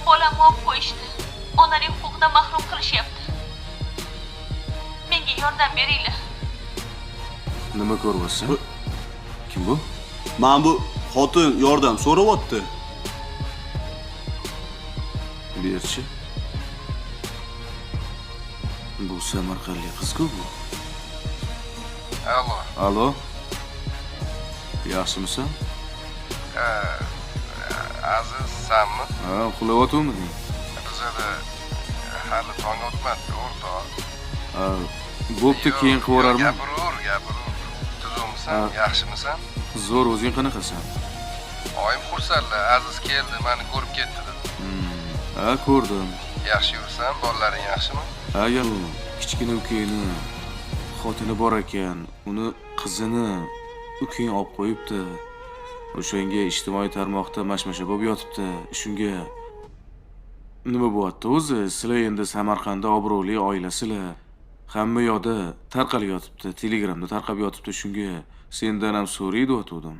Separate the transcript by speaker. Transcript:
Speaker 1: Bolamni olib qo'yishdi. Onalik huquqidan mahrum qilishyapti. Menga yordam beringlar.
Speaker 2: Nima ko'ryapsan? Kim bu?
Speaker 3: Men bu xotin yordam so'rayapti.
Speaker 2: Berchi. Bu Samarqandlik qiz-ku bu.
Speaker 4: Alo.
Speaker 2: Alo. Yaxshimisan?
Speaker 4: Aziz sanmi?
Speaker 2: Ha, uxlayotganmiding?
Speaker 4: Bizada hali tong otmadi, o'rtoq.
Speaker 2: Ha, bo'pti, keyin qilaverarman.
Speaker 4: Gapir. Tuzumsan, yaxshimisan?
Speaker 2: Zo'r, o'zing qanaqasan?
Speaker 4: Oyim xursandlar, Aziz keldi, meni ko'rib ketdi dedi.
Speaker 2: Ha, ko'rdim.
Speaker 4: Yaxshi yursan, bolalaring yaxshimi?
Speaker 2: Ha, kichkina ukangni xotini bor ekan, uni qizini ukang olib qo'yibdi. O'shanga ijtimoiy tarmoqda mashmasha bo'lib yotibdi. Shunga nima bo'lyapti o'zi? Sizlar endi Samarqandda obro'li oilasizlar. Hamma yoqda tarqalib yotibdi, Telegramda tarqab yotibdi. Shunga sendan ham so'raydi o'tdim.